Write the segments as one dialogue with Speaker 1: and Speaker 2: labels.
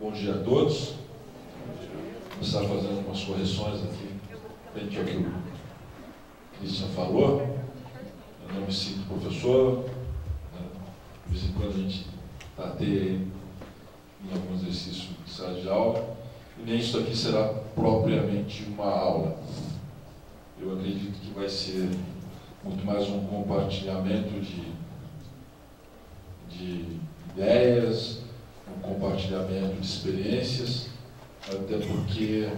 Speaker 1: Bom dia a todos. Vou começar fazendo algumas correções aqui, frente ao que o Christian falou. Eu não me sinto professor, né? De vez em quando a gente tateia em algum exercício de sala de aula, e nem isso aqui será propriamente uma aula. Eu acredito que vai ser muito mais um compartilhamento de ideias, um compartilhamento de experiências, até porque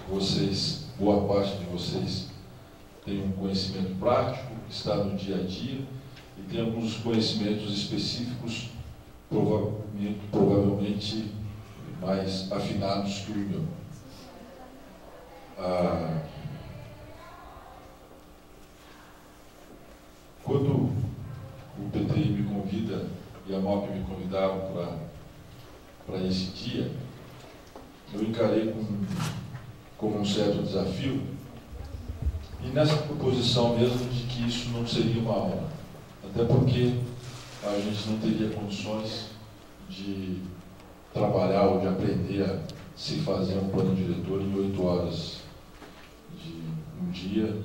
Speaker 1: vocês, boa parte de vocês, tem um conhecimento prático, está no dia a dia, e tem alguns conhecimentos específicos, provavelmente mais afinados que o meu. Quando o PTI me convida e a MOP me convidaram para esse dia, eu encarei como um certo desafio, e nessa proposição mesmo de que isso não seria uma aula, até porque a gente não teria condições de trabalhar ou de aprender a se fazer um plano diretor em 8 horas de um dia,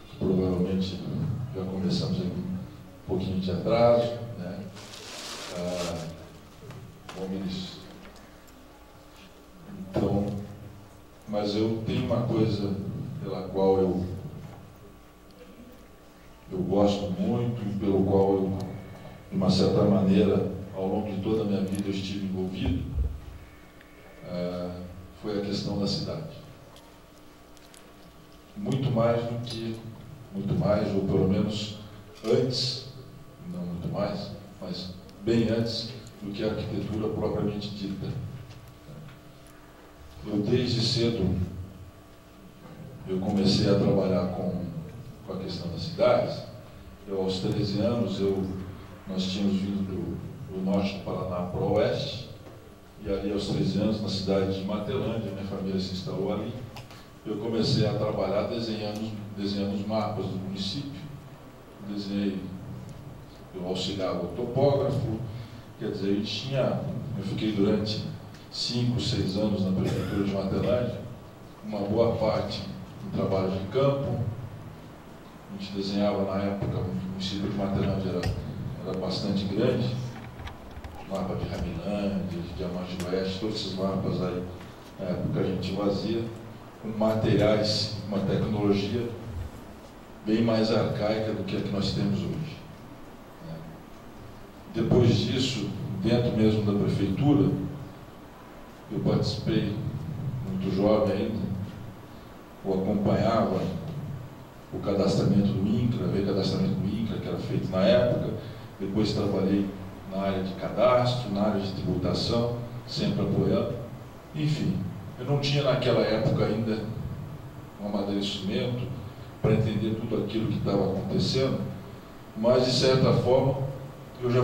Speaker 1: que provavelmente já começamos aí um pouquinho de atraso, né? Bom, ministro. Então, mas eu tenho uma coisa pela qual eu gosto muito e pelo qual eu, de uma certa maneira, ao longo de toda a minha vida eu estive envolvido, foi a questão da cidade. Muito mais, ou pelo menos antes, não muito mais, mas bem antes do que a arquitetura propriamente dita. Eu, desde cedo, eu comecei a trabalhar com a questão das cidades. Eu, aos 13 anos, nós tínhamos vindo do norte do Paraná para o oeste, e ali aos 13 anos, na cidade de Matelândia, minha família se instalou ali. Eu comecei a trabalhar desenhando os mapas do município. Eu auxiliava o topógrafo, quer dizer, eu fiquei durante 5, 6 anos na prefeitura de Matelândia, uma boa parte do trabalho de campo. A gente desenhava na época, o município de Matelândia era bastante grande, mapa de Ramilândia, de Diamante do Oeste, todos esses mapas aí, na época a gente fazia, com materiais, uma tecnologia bem mais arcaica do que a que nós temos hoje. Depois disso, dentro mesmo da prefeitura, eu participei, muito jovem ainda, eu acompanhava o cadastramento do INCRA, o recadastramento do INCRA, que era feito na época. Depois trabalhei na área de cadastro, na área de tributação, sempre apoiando. Enfim, eu não tinha naquela época ainda um amadurecimento para entender tudo aquilo que estava acontecendo, mas, de certa forma, eu ia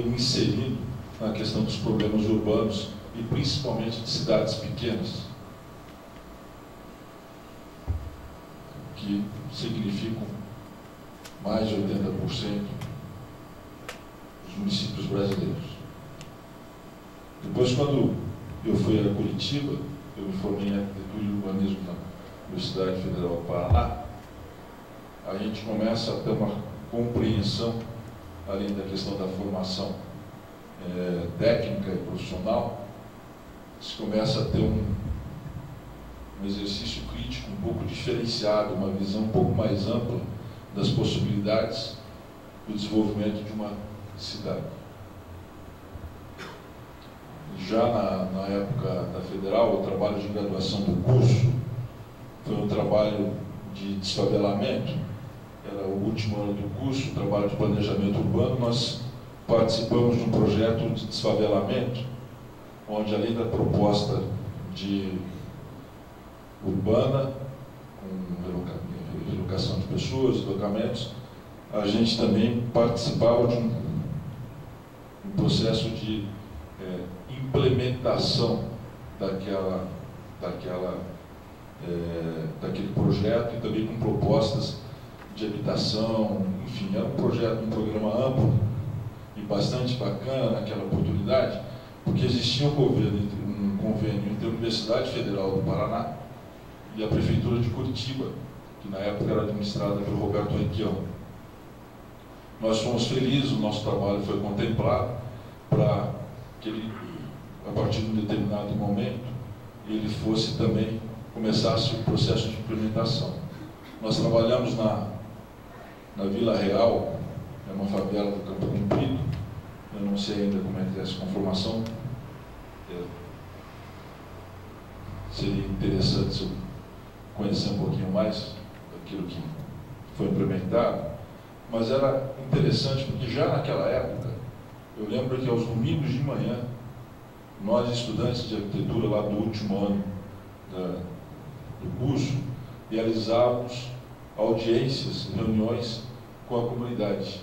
Speaker 1: me inserindo na questão dos problemas urbanos e principalmente de cidades pequenas, que significam mais de 80% dos municípios brasileiros. Depois, quando eu fui a Curitiba, eu me formei em arquitetura e urbanismo na Universidade Federal do Paraná, a gente começa a ter uma compreensão, além da questão da formação técnica e profissional, se começa a ter um exercício crítico um pouco diferenciado, uma visão um pouco mais ampla das possibilidades do desenvolvimento de uma cidade. Já na época da Federal, o trabalho de graduação do curso foi um trabalho de desfavelamento. Era o último ano do curso, o trabalho de planejamento urbano. Nós participamos de um projeto de desfavelamento, onde, além da proposta urbana, com relocação de pessoas, deslocamentos, a gente também participava de um processo de implementação daquele projeto, e também com propostas de habitação. Enfim, era um programa amplo, e bastante bacana naquela oportunidade, porque existia um convênio entre a Universidade Federal do Paraná e a Prefeitura de Curitiba, que na época era administrada pelo Roberto Requião. Nós fomos felizes, o nosso trabalho foi contemplado para que ele, a partir de um determinado momento, ele fosse também, começasse o processo de implementação. Nós trabalhamos na Vila Real, é uma favela do Campo Comprido. Eu não sei ainda como é que é essa conformação. Seria interessante se eu conhecer um pouquinho mais daquilo que foi implementado, mas era interessante porque já naquela época, eu lembro que aos domingos de manhã, nós estudantes de arquitetura lá do último ano do curso, realizávamos audiências, reuniões com a comunidade.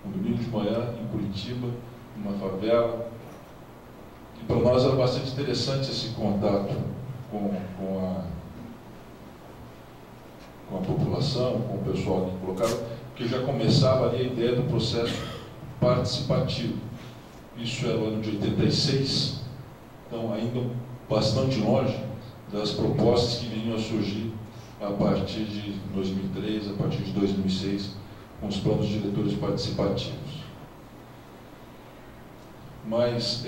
Speaker 1: Um domingo de manhã, em Curitiba, numa favela. E para nós era bastante interessante esse contato com a população, com o pessoal que colocava, porque já começava ali a ideia do processo participativo. Isso era o ano de 86, então ainda bastante longe das propostas que vinham a surgir a partir de 2003, a partir de 2006, com os planos diretores participativos. Mas,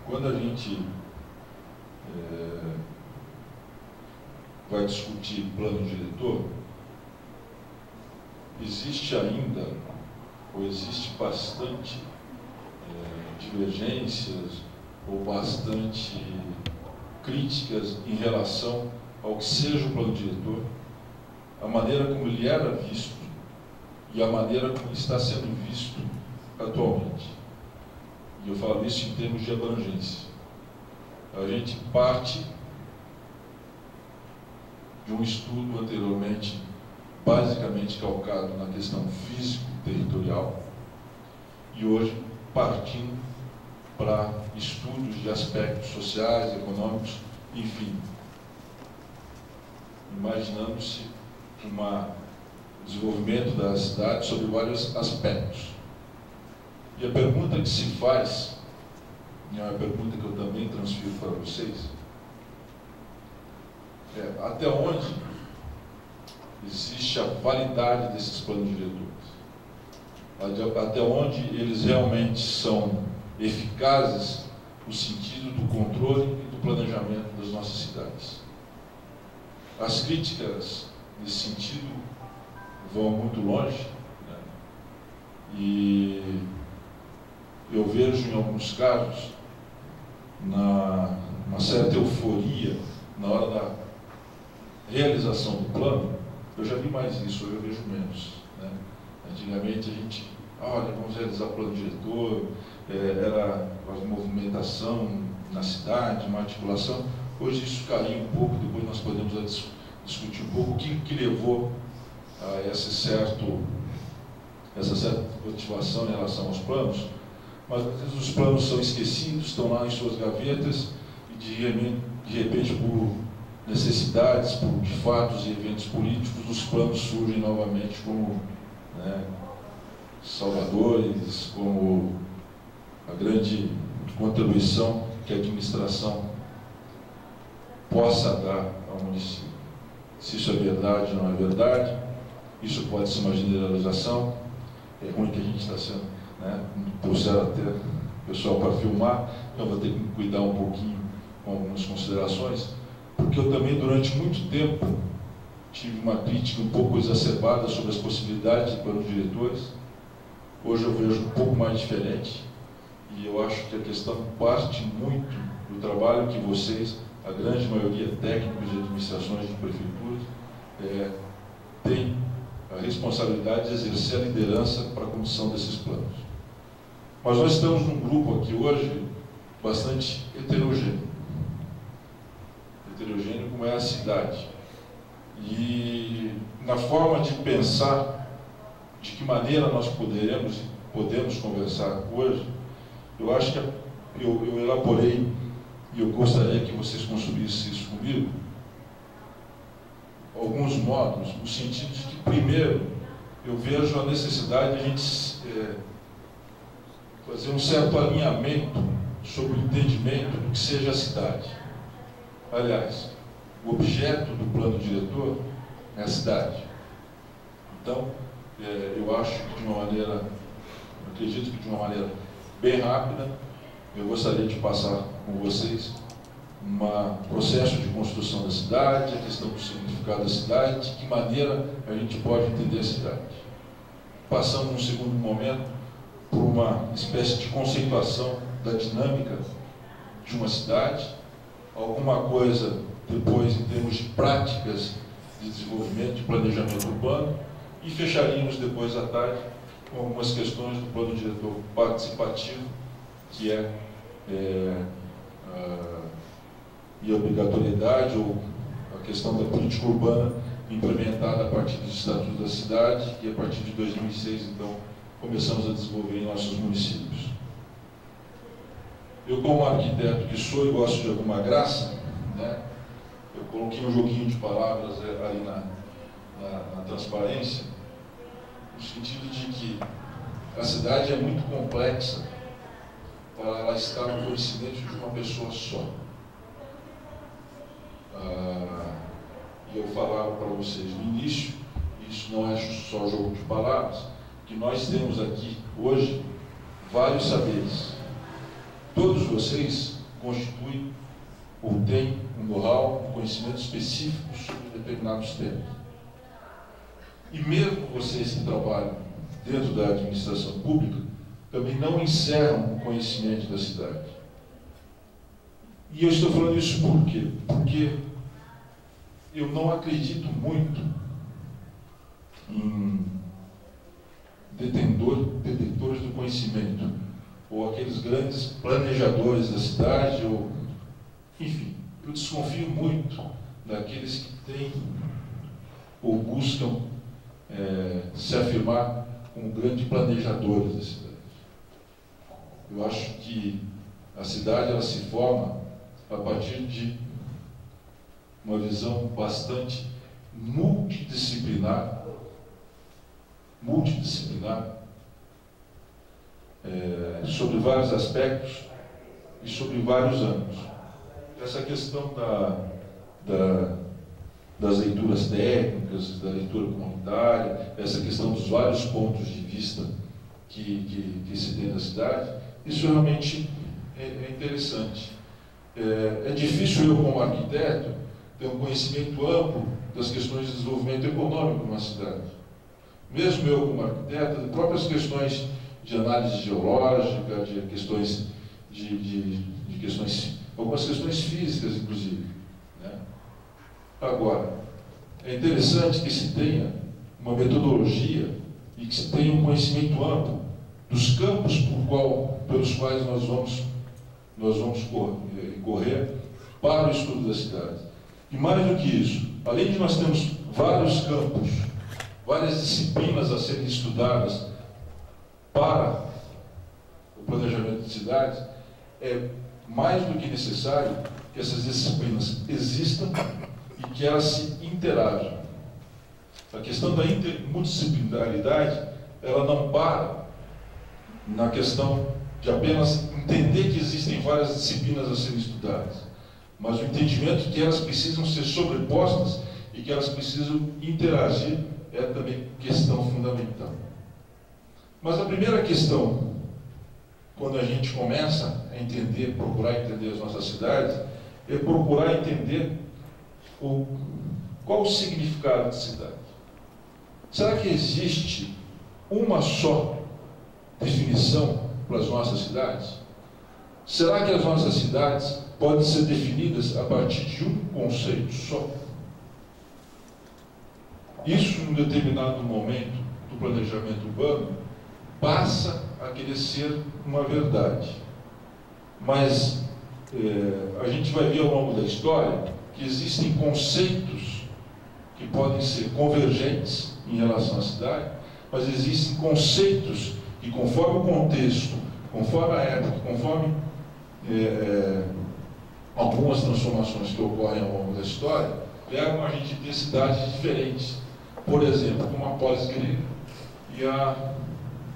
Speaker 1: quando a gente vai discutir plano diretor, existe ainda, ou existe bastante divergências, ou bastante críticas em relação ao que seja o plano diretor, a maneira como ele era visto e a maneira como ele está sendo visto atualmente. E eu falo isso em termos de abrangência. A gente parte de um estudo anteriormente basicamente calcado na questão físico-territorial e hoje partindo para estudos de aspectos sociais, econômicos, enfim, imaginando-se um desenvolvimento da cidade sobre vários aspectos. E a pergunta que se faz, e é uma pergunta que eu também transfiro para vocês, é até onde existe a validade desses planos diretores? Até onde eles realmente são eficazes no sentido do controle e do planejamento das nossas cidades? As críticas nesse sentido vão muito longe, né? E eu vejo em alguns casos uma certa euforia na hora da realização do plano. Eu já vi mais isso, hoje eu vejo menos, né? Antigamente a gente, olha, vamos realizar o plano diretor, era a movimentação na cidade, uma articulação. Hoje isso caiu um pouco, depois nós podemos discutir um pouco o que levou a essa certa motivação em relação aos planos, mas às vezes os planos são esquecidos, estão lá em suas gavetas e de repente por necessidades, por fatos e eventos políticos, os planos surgem novamente como, né, salvadores, como a grande contribuição que a administração possa dar ao município. Se isso é verdade ou não é verdade, isso pode ser uma generalização. É ruim que a gente está sendo, né, trouxeram até o pessoal para filmar, então vou ter que me cuidar um pouquinho com algumas considerações, porque eu também durante muito tempo tive uma crítica um pouco exacerbada sobre as possibilidades de planos diretores. Hoje eu vejo um pouco mais diferente e eu acho que a questão parte muito do trabalho que vocês, a grande maioria técnicos de administrações de prefeituras, tem a responsabilidade de exercer a liderança para a condução desses planos. Mas nós estamos num grupo aqui hoje bastante heterogêneo. Heterogêneo como é a cidade. E na forma de pensar de que maneira nós podemos conversar hoje, eu acho que eu elaborei, e eu gostaria que vocês consumissem isso comigo, alguns modos, no sentido de que, primeiro, eu vejo a necessidade de a gente fazer um certo alinhamento sobre o entendimento do que seja a cidade. Aliás, o objeto do plano diretor é a cidade. Então, eu acho que acredito que de uma maneira bem rápida, eu gostaria de passar com vocês um processo de construção da cidade, a questão do significado da cidade, de que maneira a gente pode entender a cidade. Passando num segundo momento por uma espécie de conceituação da dinâmica de uma cidade, alguma coisa depois em termos de práticas de desenvolvimento, de planejamento urbano, e fecharíamos depois à tarde com algumas questões do plano diretor participativo, que é e a obrigatoriedade ou a questão da política urbana implementada a partir dos estatutos da cidade, que a partir de 2006, então, começamos a desenvolver em nossos municípios. Eu, como arquiteto que sou e gosto de alguma graça, né, eu coloquei um joguinho de palavras ali na transparência, no sentido de que a cidade é muito complexa para ela estar no conhecimento de uma pessoa só. E eu falava para vocês no início, isso não é só jogo de palavras, que nós temos aqui hoje vários saberes. Todos vocês constituem ou têm um know-how, um conhecimento específico sobre determinados temas. E mesmo vocês que trabalham dentro da administração pública, também não encerram o conhecimento da cidade. E eu estou falando isso por quê? Porque eu não acredito muito em detentores do conhecimento, ou aqueles grandes planejadores da cidade, ou, enfim, eu desconfio muito daqueles que têm ou buscam se afirmar como grandes planejadores da cidade. Eu acho que a cidade ela se forma a partir de uma visão bastante multidisciplinar, sobre vários aspectos e sobre vários âmbitos. Essa questão das leituras técnicas, da leitura comunitária, essa questão dos vários pontos de vista que se tem da cidade, isso realmente é interessante. É difícil eu, como arquiteto, ter um conhecimento amplo das questões de desenvolvimento econômico numa cidade. Mesmo eu, como arquiteto, de próprias questões de análise geológica, de questões algumas questões físicas, inclusive, né? Agora, é interessante que se tenha uma metodologia e que se tenha um conhecimento amplo dos campos pelos quais nós vamos correr para o estudo da cidade. E mais do que isso, além de nós termos vários campos, várias disciplinas a serem estudadas para o planejamento de cidades, é mais do que necessário que essas disciplinas existam e que elas se interajam. A questão da multidisciplinaridade, ela não para na questão de apenas entender que existem várias disciplinas a serem estudadas, mas o entendimento que elas precisam ser sobrepostas e que elas precisam interagir é também questão fundamental. Mas a primeira questão, quando a gente começa a entender, procurar entender as nossas cidades, é procurar entender qual o significado de cidade. Será que existe uma só definição para as nossas cidades? Será que as nossas cidades podem ser definidas a partir de um conceito só? Isso, em um determinado momento do planejamento urbano, passa a querer ser uma verdade. Mas a gente vai ver ao longo da história que existem conceitos que podem ser convergentes em relação à cidade, mas existem conceitos que, conforme o contexto, conforme a época, conforme algumas transformações que ocorrem ao longo da história, levam a gente a ter cidades diferentes. Por exemplo, como a polis grega. e a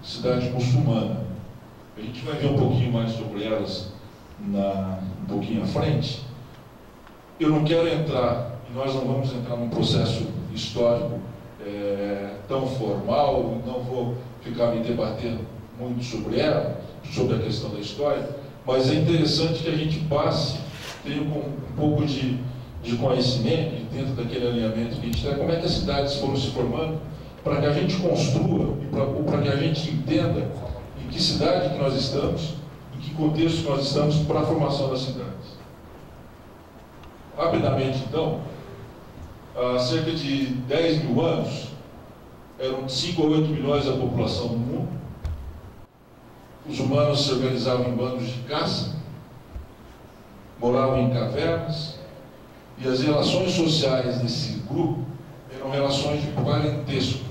Speaker 1: cidade muçulmana. A gente vai ver um pouquinho mais sobre elas um pouquinho à frente. Eu não quero entrar, e nós não vamos entrar num processo histórico tão formal, não vou ficar me debatendo muito sobre ela, sobre a questão da história, mas é interessante que a gente passe, tenha um pouco de conhecimento, dentro daquele alinhamento que a gente tem, como é que as cidades foram se formando, para que a gente construa, e para que a gente entenda em que cidade que nós estamos, em que contexto que nós estamos para a formação das cidades. Rapidamente, então, há cerca de 10 mil anos, eram 5 a 8 milhões a população do mundo. Os humanos se organizavam em bandos de caça, moravam em cavernas, e as relações sociais desse grupo eram relações de parentesco,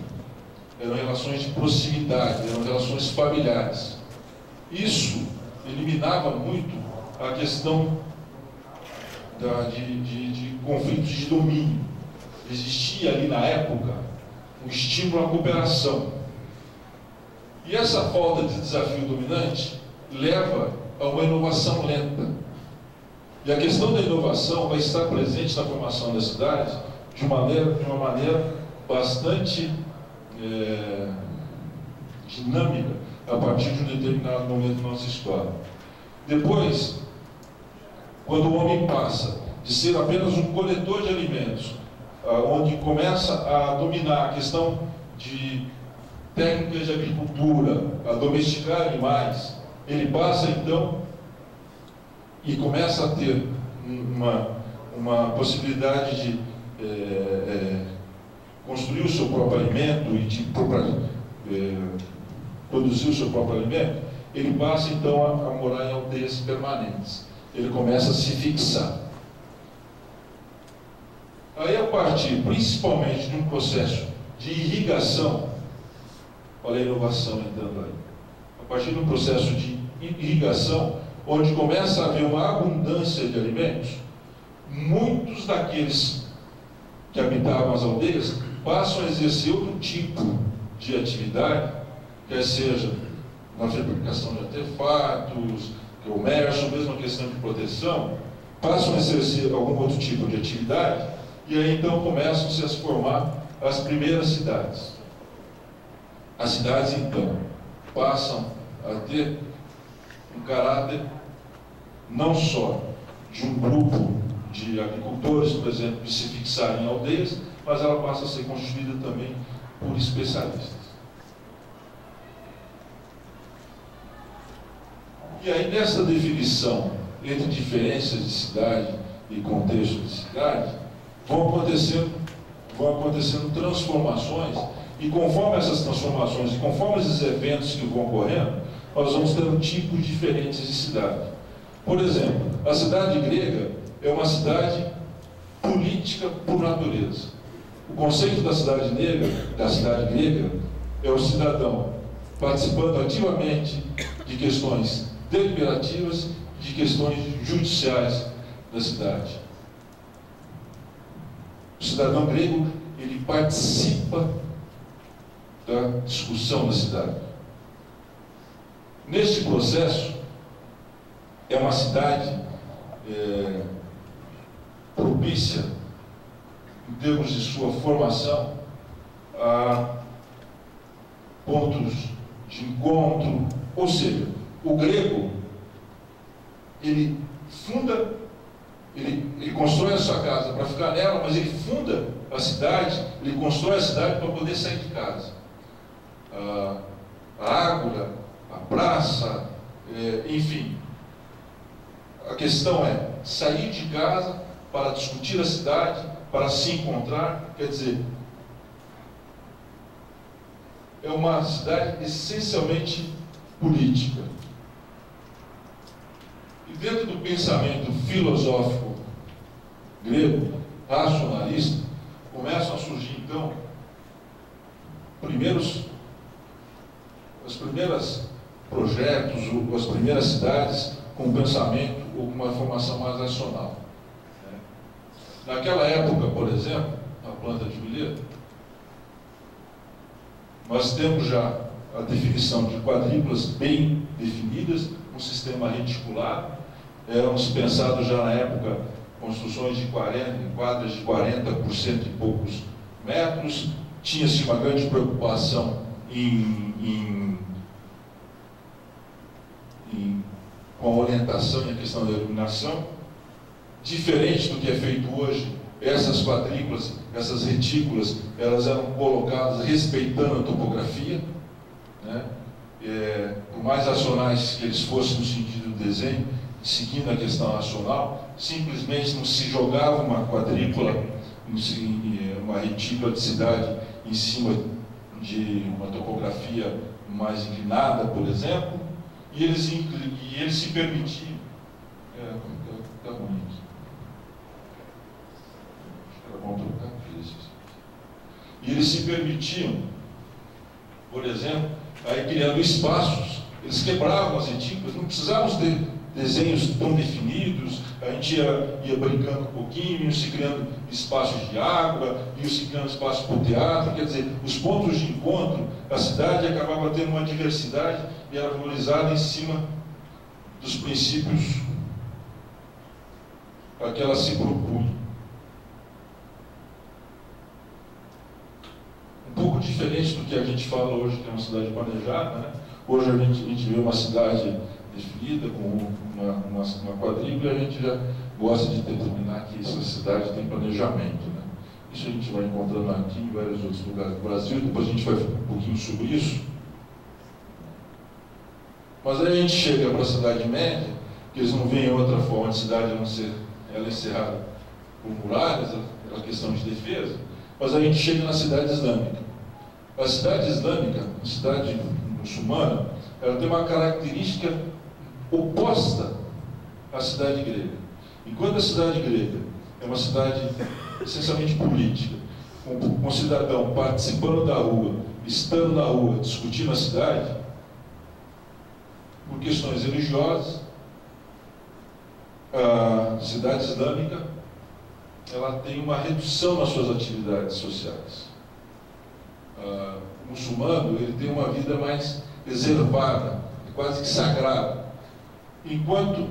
Speaker 1: eram relações de proximidade, eram relações familiares. Isso eliminava muito a questão de conflitos de domínio. Existia ali na época um estímulo à cooperação. E essa falta de desafio dominante leva a uma inovação lenta. E a questão da inovação vai estar presente na formação das cidades de uma maneira bastante dinâmica a partir de um determinado momento da nossa história. Depois, quando o homem passa de ser apenas um coletor de alimentos, onde começa a dominar a questão de técnicas de agricultura, a domesticar animais, ele passa então e começa a ter uma possibilidade de construir o seu próprio alimento e de produzir o seu próprio alimento. Ele passa então a morar em aldeias permanentes. Ele começa a se fixar. Aí, a partir principalmente de um processo de irrigação, olha a inovação entrando aí, a partir de um processo de irrigação, onde começa a haver uma abundância de alimentos, muitos daqueles que habitavam as aldeias passam a exercer outro tipo de atividade, quer seja na fabricação de artefatos, comércio, mesmo a questão de proteção, passam a exercer algum outro tipo de atividade, e aí então começam-se a se formar as primeiras cidades. As cidades então passam a ter um caráter não só de um grupo de agricultores, por exemplo, que se fixarem em aldeias, mas ela passa a ser constituída também por especialistas. E aí, nessa definição entre diferenças de cidade e contexto de cidade, vão acontecendo transformações, e conforme essas transformações, e conforme esses eventos que vão ocorrendo, nós vamos tendo tipos diferentes de cidade. Por exemplo, a cidade grega é uma cidade política por natureza. O conceito da cidade grega, é o cidadão participando ativamente de questões deliberativas, de questões judiciais da cidade. O cidadão grego, ele participa da discussão da cidade. Neste processo, é uma cidade propícia, em termos de sua formação, a pontos de encontro, ou seja, o grego, ele funda, ele constrói a sua casa para ficar nela, mas ele funda a cidade, ele constrói a cidade para poder sair de casa. A ágora, a praça, enfim. A questão é sair de casa para discutir a cidade, para se encontrar, quer dizer, é uma cidade essencialmente política. E dentro do pensamento filosófico grego, racionalista, começam a surgir, então, os primeiros projetos, as primeiras cidades com pensamento ou com uma formação mais racional. Naquela época, por exemplo, na planta de Mileto, Nós temos já a definição de quadrículas bem definidas, um sistema reticulado. Éramos pensados já na época construções de quadras de 40 por cento e poucos metros. Tinha-se uma grande preocupação com a orientação e a questão da iluminação. Diferente do que é feito hoje, essas quadrículas, essas retículas, elas eram colocadas respeitando a topografia, né? Por mais racionais que eles fossem no sentido do desenho, seguindo a questão racional, simplesmente não se jogava uma quadrícula, uma retícula de cidade em cima de uma topografia mais inclinada, por exemplo, e eles se permitiam. Está bonito. Acho que era bom trocar isso. E eles se permitiam, por exemplo, aí criando espaços. Eles quebravam as retículas, não precisávamos ter desenhos tão definidos. A gente ia brincando um pouquinho, iam se criando espaços de água, iam se criando espaços para o teatro. Quer dizer, os pontos de encontro, a cidade acabava tendo uma diversidade e era valorizada em cima dos princípios a que ela se propunha. Um pouco diferente do que a gente fala hoje, que é uma cidade planejada, né? Hoje a gente vê uma cidade definida com uma quadrícula, e a gente já gosta de determinar que essa cidade tem planejamento, né? Isso a gente vai encontrando aqui em vários outros lugares do Brasil. Depois a gente vai falar um pouquinho sobre isso. Mas aí a gente chega para a cidade média, que eles não veem outra forma de cidade a não ser ela encerrada por muralhas, aquela questão de defesa. Mas aí a gente chega na cidade islâmica. A cidade islâmica, a cidade muçulmana, ela tem uma característica oposta à cidade grega. Enquanto a cidade grega é uma cidade essencialmente política, com o cidadão participando da rua, estando na rua, discutindo a cidade, por questões religiosas, a cidade islâmica ela tem uma redução nas suas atividades sociais. O muçulmano ele tem uma vida mais reservada, quase que sagrada. Enquanto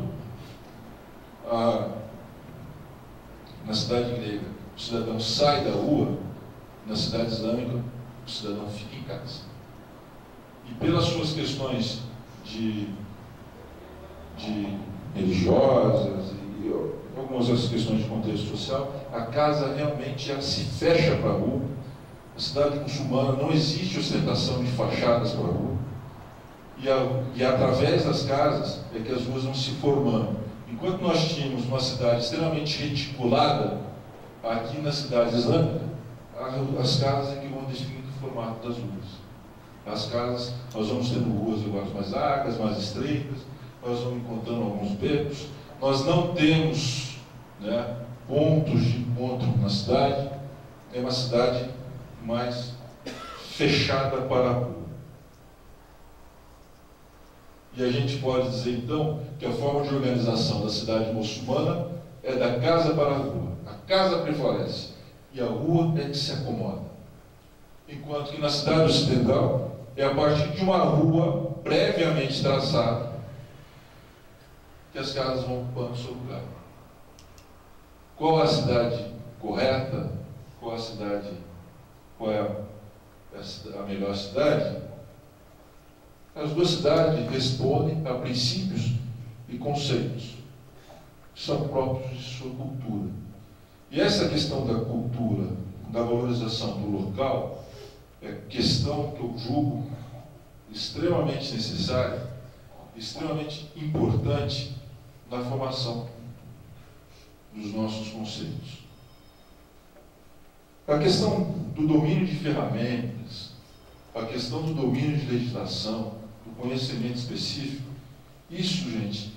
Speaker 1: na cidade grega o cidadão sai da rua, na cidade islâmica o cidadão fica em casa. E pelas suas questões de religiosas e algumas outras questões de contexto social, a casa realmente ela se fecha para a rua. A cidade muçulmana não existe ostentação de fachadas para a rua. E através das casas é que as ruas vão se formando. Enquanto nós tínhamos uma cidade extremamente reticulada, aqui na cidade islâmica, as casas é que vão definindo o formato das ruas. As casas, nós vamos tendo ruas agora mais largas, mais estreitas, nós vamos encontrando alguns becos. Nós não temos, né, pontos de encontro na cidade. É uma cidade mais fechada para a rua. E a gente pode dizer, então, que a forma de organização da cidade muçulmana é da casa para a rua. A casa prevalece e a rua é que se acomoda. Enquanto que na cidade ocidental é a partir de uma rua previamente traçada que as casas vão ocupando seu lugar. Qual a cidade correta? Qual é a melhor cidade? As duas cidades respondem a princípios e conceitos que são próprios de sua cultura. E essa questão da cultura, da valorização do local, é questão que eu julgo extremamente necessária, extremamente importante na formação dos nossos conceitos. A questão do domínio de ferramentas, a questão do domínio de legislação, do conhecimento específico, isso, gente,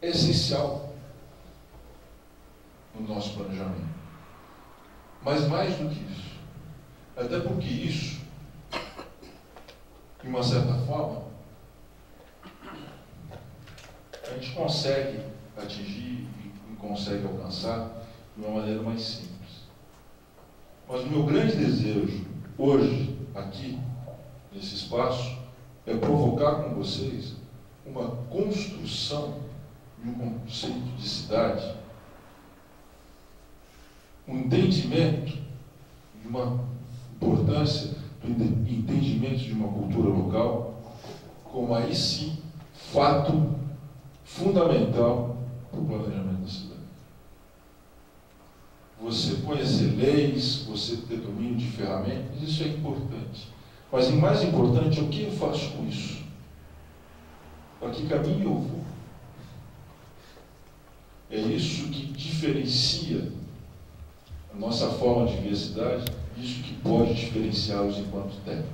Speaker 1: é essencial no nosso planejamento. Mas mais do que isso, até porque isso, de uma certa forma, a gente consegue atingir e consegue alcançar de uma maneira mais simples. Mas o meu grande desejo, hoje, aqui, nesse espaço, é provocar com vocês uma construção de um conceito de cidade, um entendimento de uma importância do entendimento de uma cultura local, como aí sim, fato fundamental para o planejamento da cidade. Você conhecer leis, você ter domínio de ferramentas, isso é importante. Mas o mais importante é o que eu faço com isso. Para que caminho eu vou? É isso que diferencia a nossa forma de ver a cidade, isso que pode diferenciá-los enquanto técnico,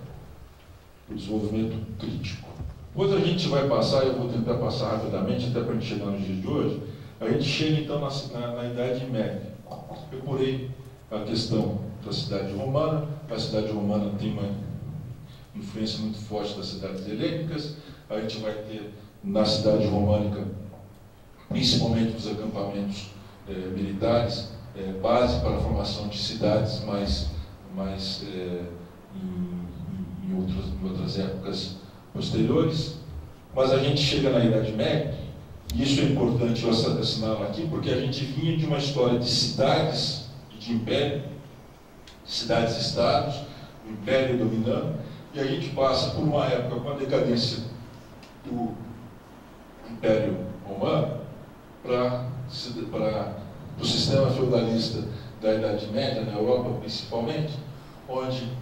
Speaker 1: o desenvolvimento crítico. Depois a gente vai passar, eu vou tentar passar rapidamente, até para a gente chegar nos dias de hoje, a gente chega então na Idade Média. Eu procurei a questão da cidade romana. A cidade romana tem uma influência muito forte das cidades helênicas. A gente vai ter na cidade românica, principalmente os acampamentos militares, base para a formação de cidades em outras épocas posteriores. Mas a gente chega na Idade Média, e isso é importante eu assinalar aqui, porque a gente vinha de uma história de cidades e de império, cidades-estados, o império dominando, e a gente passa por uma época com a decadência do Império Romano para o sistema feudalista da Idade Média, na Europa principalmente, onde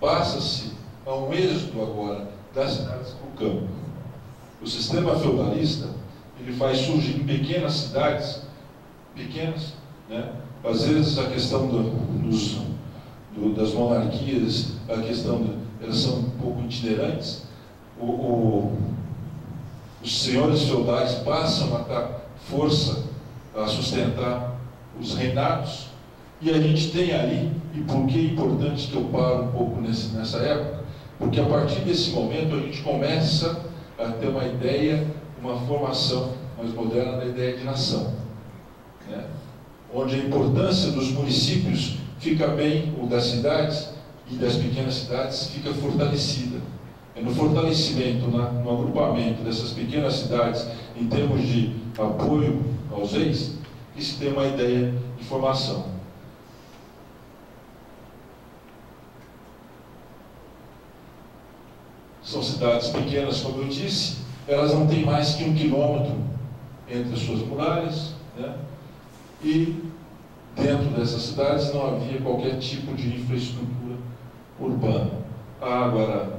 Speaker 1: passa-se a um êxodo agora das cidades para o campo. O sistema feudalista, ele faz surgir em pequenas cidades, pequenas, né? Às vezes a questão das monarquias, a questão elas são um pouco itinerantes. Os senhores feudais passam a dar força a sustentar os reinados, e a gente tem ali, e por que é importante que eu paro um pouco nessa época? Porque a partir desse momento a gente começa a ter uma ideia, uma formação mais moderna da ideia de nação, né? Onde a importância dos municípios fica bem, ou das cidades e das pequenas cidades, fica fortalecida. É no fortalecimento, no agrupamento dessas pequenas cidades, em termos de apoio aos reis, que se tem uma ideia de formação. São cidades pequenas, como eu disse, elas não têm mais que 1 quilômetro entre as suas muralhas, né? E dentro dessas cidades não havia qualquer tipo de infraestrutura urbana. A água era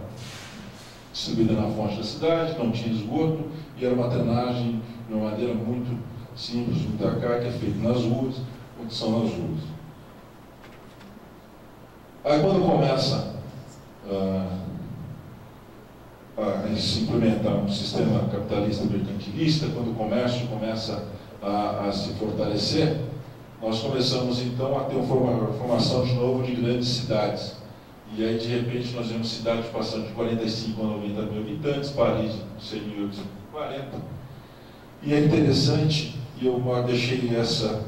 Speaker 1: distribuída na fonte da cidade, não tinha esgoto, e era uma drenagem de uma maneira muito simples, muito arcaica, feita nas ruas, condição nas ruas. Aí quando começa a se implementar um sistema capitalista mercantilista, quando o comércio começa a se fortalecer, nós começamos então a ter uma formação de novo de grandes cidades. E aí de repente nós vemos cidades passando de 45 a 90 mil habitantes, Paris 100.840. E é interessante, e eu deixei essa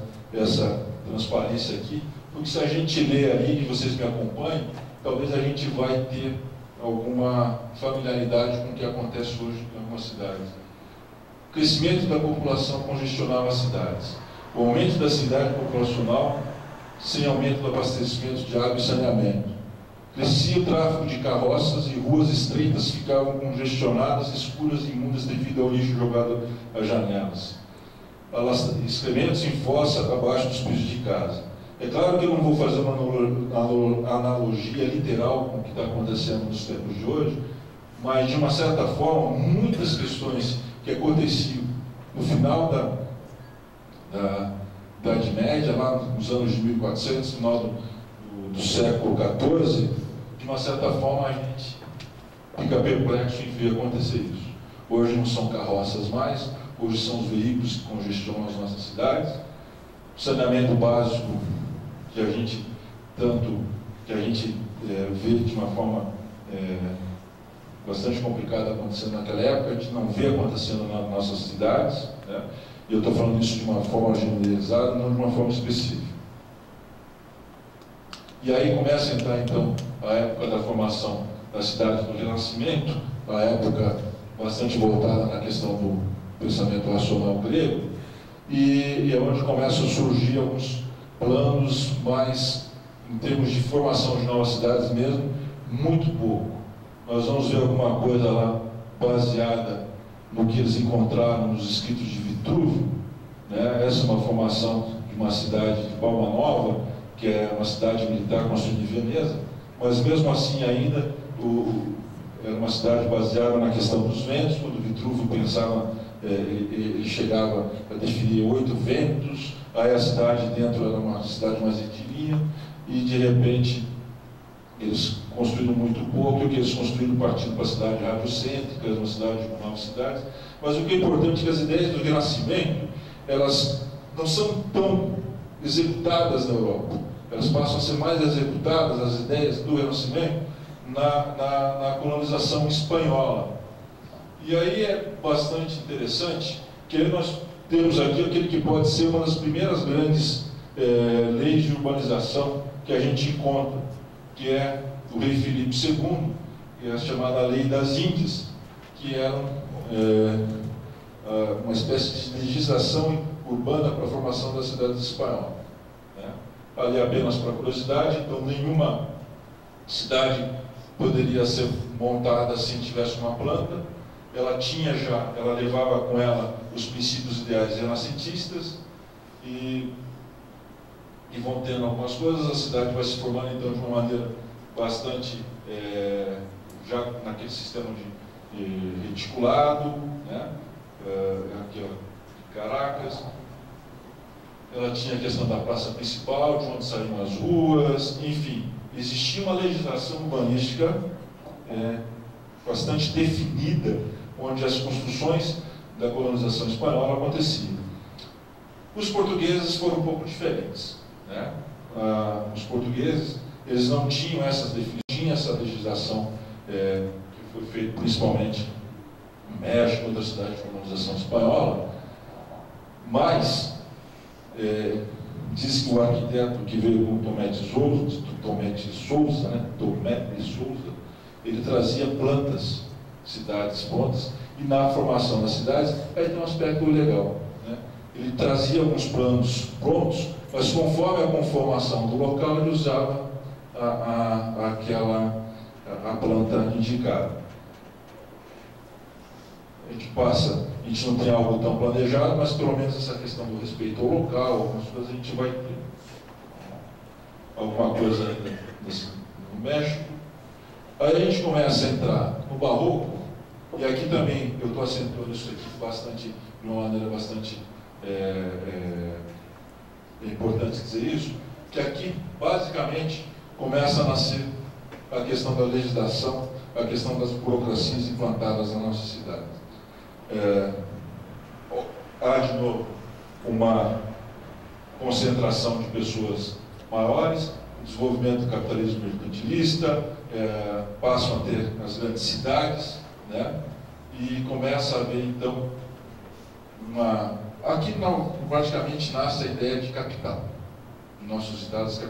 Speaker 1: transparência aqui, porque se a gente lê ali e vocês me acompanham, talvez a gente vai ter alguma familiaridade com o que acontece hoje em algumas cidades. O crescimento da população congestionava as cidades. O aumento da cidade populacional sem aumento do abastecimento de água e saneamento. Crescia o tráfego de carroças e ruas estreitas ficavam congestionadas, escuras e imundas devido ao lixo jogado às janelas. Excrementos em fossa abaixo dos pisos de casa. É claro que eu não vou fazer uma analogia literal com o que está acontecendo nos tempos de hoje, mas de uma certa forma, muitas questões que aconteciam no final da Idade Média, lá nos anos de 1400, no final do século XIV, de uma certa forma a gente fica perplexo em ver acontecer isso. Hoje não são carroças mais, hoje são os veículos que congestionam as nossas cidades. O saneamento básico que a gente vê de uma forma bastante complicada acontecendo naquela época, a gente não vê acontecendo nas nossas cidades, né? E eu estou falando isso de uma forma generalizada, não de uma forma específica. E aí começa a entrar então a época da formação da cidade do Renascimento, na época bastante voltada na questão do pensamento racional grego, e é onde começam a surgir alguns planos mais, em termos de formação de novas cidades mesmo, muito pouco. Nós vamos ver alguma coisa lá baseada no que eles encontraram nos escritos de Vitrúvio, né? Essa é uma formação de uma cidade de Palma Nova, que é uma cidade militar construída em Veneza, mas mesmo assim ainda era uma cidade baseada na questão dos ventos. Quando Vitrúvio pensava, ele chegava a definir 8 ventos, aí a cidade dentro era uma cidade mais retilínea, e de repente eles construíram muito pouco, e o que eles construíram partindo para a cidade radiocêntrica, uma cidade com 9 cidades. Mas o que é importante é que as ideias do Renascimento, elas não são tão executadas na Europa. Elas passam a ser mais executadas, as ideias do Renascimento, na colonização espanhola. E aí é bastante interessante que aí nós temos aqui aquele que pode ser uma das primeiras grandes leis de urbanização que a gente encontra, que é do rei Filipe II, que é a chamada Lei das Índias, que era uma espécie de legislação urbana para a formação das cidades espanholas, né? Ali apenas para curiosidade, então nenhuma cidade poderia ser montada se tivesse uma planta. Ela levava com ela os princípios ideais renascentistas, e vão tendo algumas coisas. A cidade vai se formando então de uma maneira bastante, já naquele sistema de reticulado, né? Aqui, ó, Caracas. Ela tinha a questão da praça principal, de onde saíam as ruas, enfim, existia uma legislação urbanística bastante definida, onde as construções da colonização espanhola aconteciam. Os portugueses foram um pouco diferentes, né? Os portugueses, eles não tinham essas definições, tinham essa legislação que foi feita principalmente no México, outra cidade de colonização espanhola, mas diz que o arquiteto que veio com Tomé de Souza, ele trazia plantas, cidades prontas, e na formação das cidades, aí tem um aspecto legal, né? Ele trazia alguns planos prontos, mas conforme a conformação do local, ele usava a planta indicada. A gente não tem algo tão planejado, mas pelo menos essa questão do respeito ao local, algumas coisas a gente vai ter. Alguma coisa ainda no México. Aí a gente começa a entrar no Barroco, e aqui também eu estou acentuando isso aqui de uma maneira bastante importante dizer isso, que aqui basicamente começa a nascer a questão da legislação, a questão das burocracias implantadas na nossa cidade. Há de novo uma concentração de pessoas maiores, o desenvolvimento do capitalismo mercantilista, passam a ter as grandes cidades, né? E começa a haver então aqui praticamente nasce a ideia de capital, de nossos estados,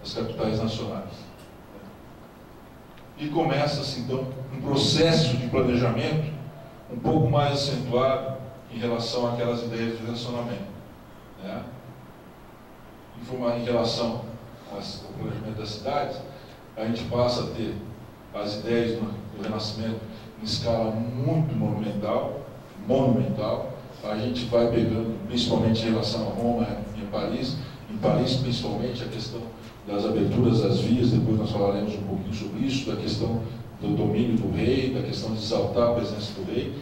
Speaker 1: as capitais nacionais. E começa-se então um processo de planejamento um pouco mais acentuado em relação àquelas ideias de relacionamento, né? Em relação ao planejamento das cidades, a gente passa a ter as ideias do Renascimento em escala muito monumental. A gente vai pegando, principalmente em relação a Roma e a Paris. Em Paris, principalmente, a questão das aberturas das vias, depois nós falaremos um pouquinho sobre isso, da questão do domínio do rei, da questão de exaltar a presença do rei.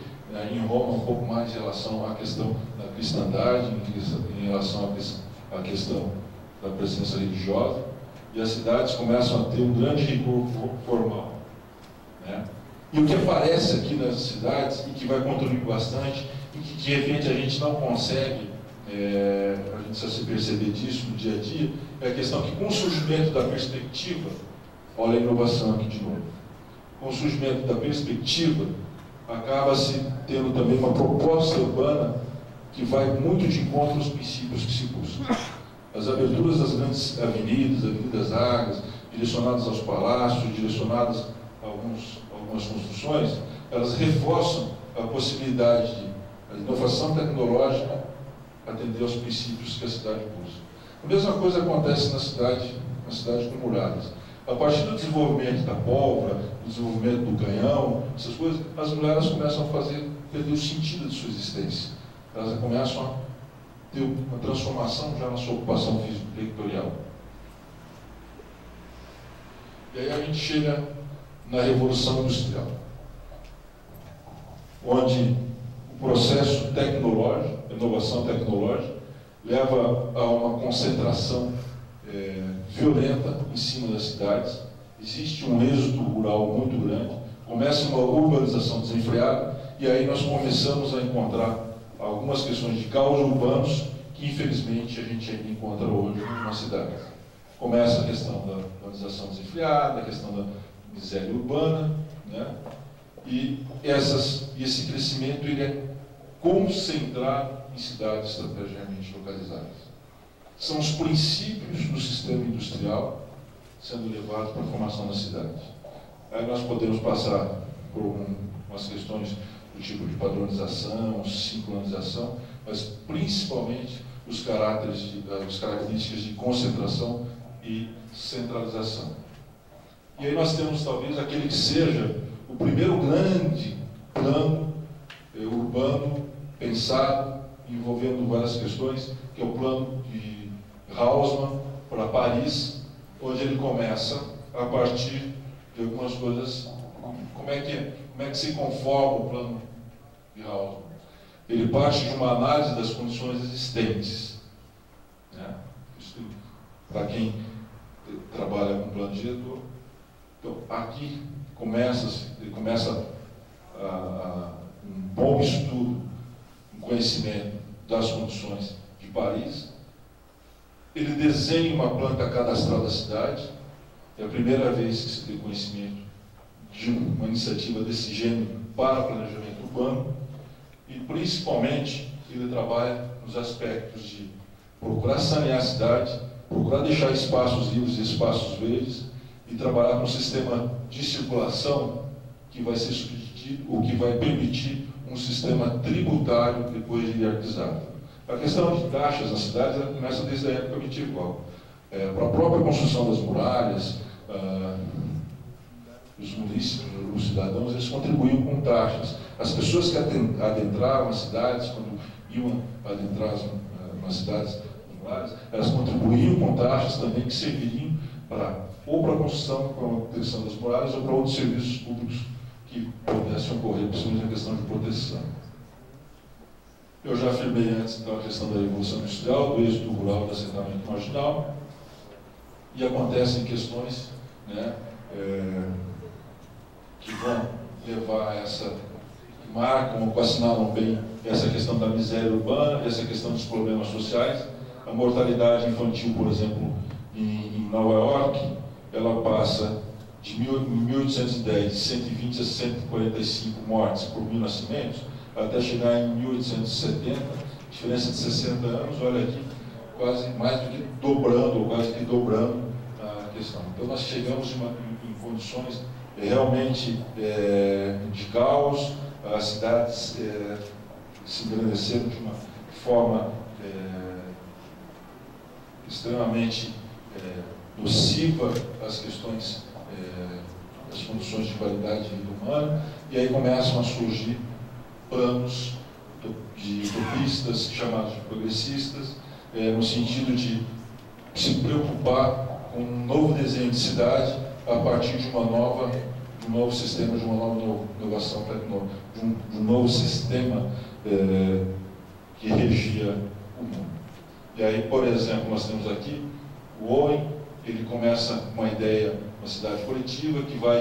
Speaker 1: Em Roma, um pouco mais em relação à questão da cristandade, em relação à questão da presença religiosa, e as cidades começam a ter um grande rigor formal, né? E o que aparece aqui nas cidades, e que vai contribuir bastante, e que de repente a gente não consegue, a gente só se perceber disso no dia a dia, é a questão que com o surgimento da perspectiva, olha a inovação aqui de novo, com o surgimento da perspectiva, acaba-se tendo também uma proposta urbana que vai muito de encontro aos princípios que se buscam. As aberturas das grandes avenidas largas, direcionadas aos palácios, direcionadas algumas construções, elas reforçam a possibilidade de a inovação tecnológica atender aos princípios que a cidade busca. A mesma coisa acontece na cidade com muralhas. A partir do desenvolvimento da pólvora, do desenvolvimento do canhão, essas coisas, as muralhas começam a perder o sentido de sua existência. Elas começam a ter uma transformação já na sua ocupação físico-territorial. E aí a gente chega na Revolução Industrial, onde o processo tecnológico, a inovação tecnológica, leva a uma concentração violenta em cima das cidades. Existe um êxodo rural muito grande, começa uma urbanização desenfreada, e aí nós começamos a encontrar algumas questões de caos urbanos que, infelizmente, a gente ainda encontra hoje nas cidades. Começa a questão da urbanização desenfreada, a questão da miséria urbana, né? E esse crescimento ele é concentrado em cidades estrategicamente localizadas. São os princípios do sistema industrial sendo levados para a formação da cidade. Aí nós podemos passar por umas questões do tipo de padronização, sincronização, mas principalmente as características de concentração e centralização. E aí nós temos talvez aquele que seja o primeiro grande plano urbano pensado, envolvendo várias questões, que é o plano de Haussmann para Paris, onde ele começa a partir de algumas coisas. Como é que se conforma o plano de Haussmann? Ele parte de uma análise das condições existentes, né? Para quem trabalha com plano diretor, então aqui começa um bom estudo, um conhecimento das condições de Paris. Ele desenha uma planta cadastral da cidade. É a primeira vez que se tem conhecimento de uma iniciativa desse gênero para planejamento urbano. E, principalmente, ele trabalha nos aspectos de procurar sanear a cidade, procurar deixar espaços livres e espaços verdes, e trabalhar com um sistema de circulação que vai ser substituído, ou que vai permitir um sistema tributário depois de hierarquizado. A questão de taxas nas cidades ela começa desde a época medieval. Para a própria construção das muralhas, os munícipes, os cidadãos, eles contribuíam com taxas. As pessoas que adentravam as cidades, quando iam adentrar as cidades muralhas, elas contribuíam com taxas também que serviriam ou para a construção, para a manutenção das muralhas, ou para outros serviços públicos que pudessem ocorrer, principalmente a questão de proteção. Eu já afirmei antes, então, a questão da Revolução Industrial, do êxodo rural, do assentamento marginal, e acontecem questões, né, que vão levar a que marcam ou assinalam bem essa questão da miséria urbana, essa questão dos problemas sociais. A mortalidade infantil, por exemplo, em Nova York, ela passa de 1810, de 120 a 145 mortes por 1000 nascimentos, até chegar em 1870, diferença de 60 anos, olha aqui, quase mais do que dobrando, ou quase que dobrando a questão. Então nós chegamos em condições realmente de caos, as cidades se engrandeceram de uma forma extremamente nociva às questões, das condições de qualidade de vida humana, e aí começam a surgir planos de utopistas, chamados de progressistas, no sentido de se preocupar com um novo desenho de cidade a partir de um novo sistema, de uma nova inovação tecnológica, de um novo sistema que regia o mundo. E aí, por exemplo, nós temos aqui o Owen, ele começa com uma ideia, uma cidade coletiva que vai